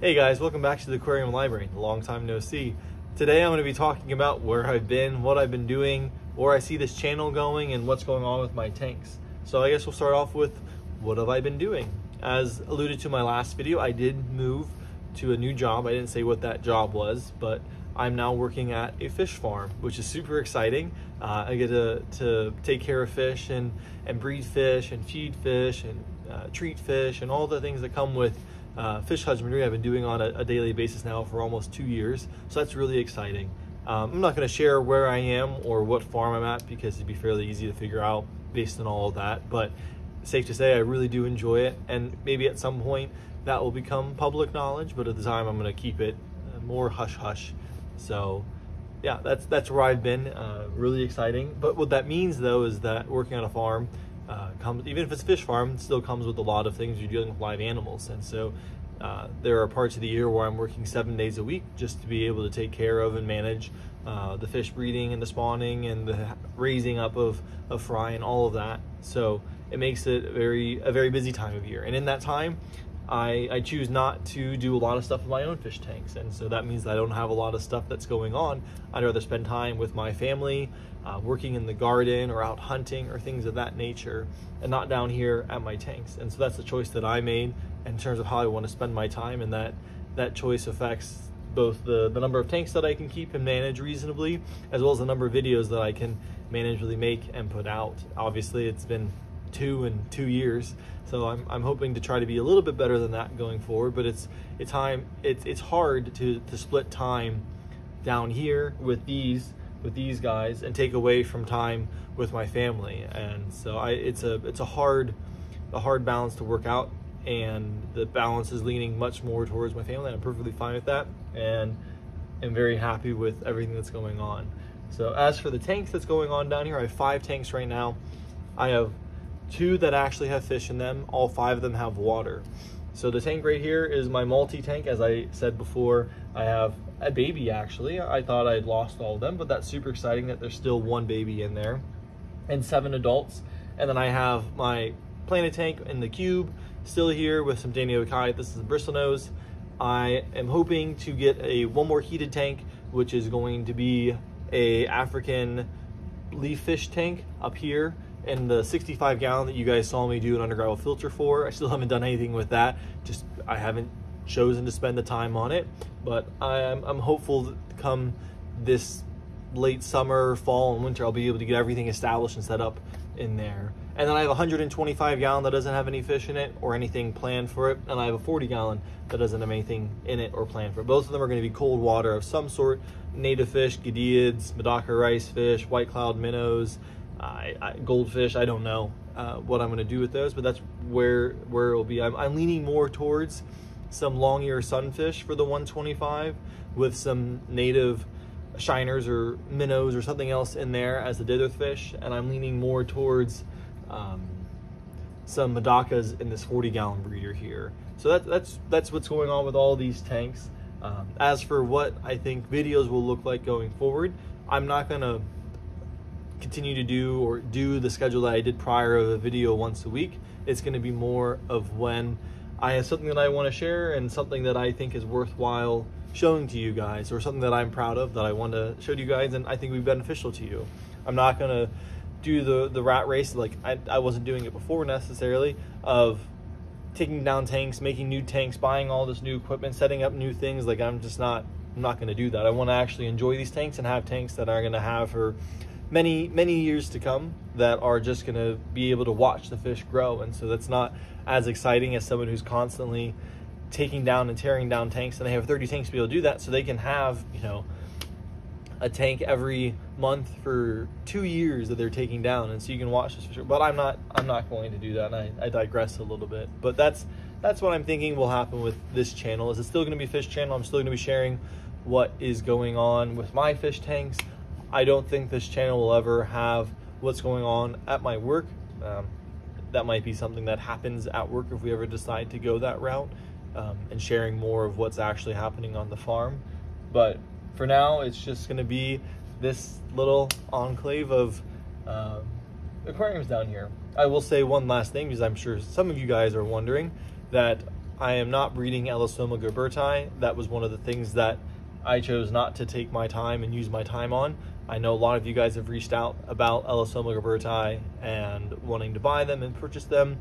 Hey guys, welcome back to the Aquarium Library. Long time no see. Today I'm going to be talking about where I've been, what I've been doing, where I see this channel going, and what's going on with my tanks. So I guess we'll start off with what have I been doing. As alluded to in my last video, I did move to a new job. I didn't say what that job was, but I'm now working at a fish farm, which is super exciting. I get to take care of fish and breed fish and feed fish and treat fish and all the things that come with fish husbandry. I've been doing on a daily basis now for almost 2 years, so that's really exciting. I'm not going to share where I am or what farm I'm at because it'd be fairly easy to figure out based on all of that, but safe to say I really do enjoy it, and maybe at some point that will become public knowledge, but at the time I'm going to keep it more hush-hush. So yeah, that's where I've been. Really exciting. But what that means though is that working on a farm comes, even if it's a fish farm, it still comes with a lot of things. You're dealing with live animals, and so there are parts of the year where I'm working 7 days a week just to be able to take care of and manage the fish breeding and the spawning and the raising up of fry and all of that. So it makes it a very busy time of year, and in that time I choose not to do a lot of stuff with my own fish tanks, and so that means that I don't have a lot of stuff that's going on. I'd rather spend time with my family, working in the garden or out hunting or things of that nature, and not down here at my tanks. And so that's the choice that I made in terms of how I want to spend my time, and that choice affects both the number of tanks that I can keep and manage reasonably, as well as the number of videos that I can managedly make and put out. Obviously it's been 2 years, so I'm hoping to try to be a little bit better than that going forward, but it's hard to split time down here with these guys and take away from time with my family. And so it's a hard balance to work out, and the balance is leaning much more towards my family, and I'm perfectly fine with that, and I'm very happy with everything that's going on. So as for the tanks that's going on down here, I have 5 tanks right now. I have 2 that actually have fish in them. All 5 of them have water. So the tank right here is my multi-tank. As I said before, I have a baby actually. I thought I'd lost all of them, but that's super exciting that there's still 1 baby in there and 7 adults. And then I have my planet tank in the cube still here with some Daniokai. This is the bristlenose. I am hoping to get one more heated tank, which is going to be a African leaf fish tank up here in the 65 gallon that you guys saw me do an underground filter for. I still haven't done anything with that. Just I haven't chosen to spend the time on it, but I'm hopeful that come this late summer, fall, and winter, I'll be able to get everything established and set up in there. And then I have a 125 gallon that doesn't have any fish in it or anything planned for it, and I have a 40 gallon that doesn't have anything in it or planned for it. Both of them are going to be cold water of some sort, native fish, gadiids, Medaka rice fish, white cloud minnows, goldfish. I don't know what I'm going to do with those, but that's where it'll be. I'm leaning more towards some long ear sunfish for the 125 with some native shiners or minnows or something else in there as the dither fish, and I'm leaning more towards some Medakas in this 40 gallon breeder here. So that's what's going on with all these tanks. As for what I think videos will look like going forward, I'm not going to continue to do the schedule that I did prior of a video once a week. It's going to be more of when I have something that I want to share and something that I think is worthwhile showing to you guys, or something that I'm proud of that I want to show to you guys and I think will be beneficial to you. I'm not going to do the rat race like I wasn't doing it before necessarily, of taking down tanks, making new tanks, buying all this new equipment, setting up new things. Like I'm not going to do that. I want to actually enjoy these tanks and have tanks that are going to have for many years to come, that are just going to be able to watch the fish grow. And so that's not as exciting as someone who's constantly taking down and tearing down tanks, and they have 30 tanks to be able to do that, so they can have, you know, a tank every month for 2 years that they're taking down, and so you can watch this fish. But I'm not going to do that, and I digress a little bit. But that's what I'm thinking will happen with this channel. Is it's still going to be a fish channel. I'm still going to be sharing what is going on with my fish tanks. I don't think this channel will ever have what's going on at my work. That might be something that happens at work if we ever decide to go that route, and sharing more of what's actually happening on the farm. But for now, it's just going to be this little enclave of aquariums down here. I will say one last thing, because I'm sure some of you guys are wondering, that I am not breeding Elosoma gilberti. That was one of the things that I chose not to take my time and use my time on. I know a lot of you guys have reached out about Elosoma gilberti and wanting to buy them and purchase them.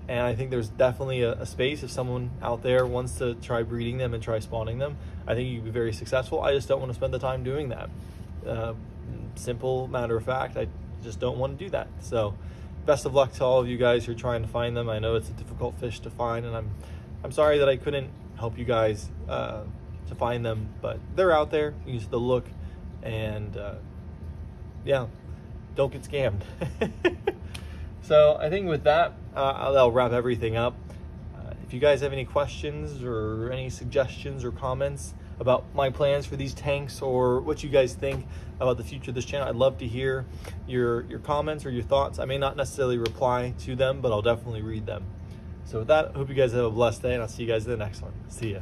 And I think there's definitely a space if someone out there wants to try breeding them and try spawning them. I think you could be very successful. I just don't want to spend the time doing that. Simple matter of fact, I just don't want to do that. So best of luck to all of you guys who are trying to find them. I know it's a difficult fish to find, and I'm sorry that I couldn't help you guys to find them, but they're out there. You just have to look, and yeah, don't get scammed. So I think with that, I'll wrap everything up. If you guys have any questions or any suggestions or comments about my plans for these tanks, or what you guys think about the future of this channel, I'd love to hear your comments or your thoughts. I may not necessarily reply to them, but I'll definitely read them. So with that, I hope you guys have a blessed day, and I'll see you guys in the next one. See ya.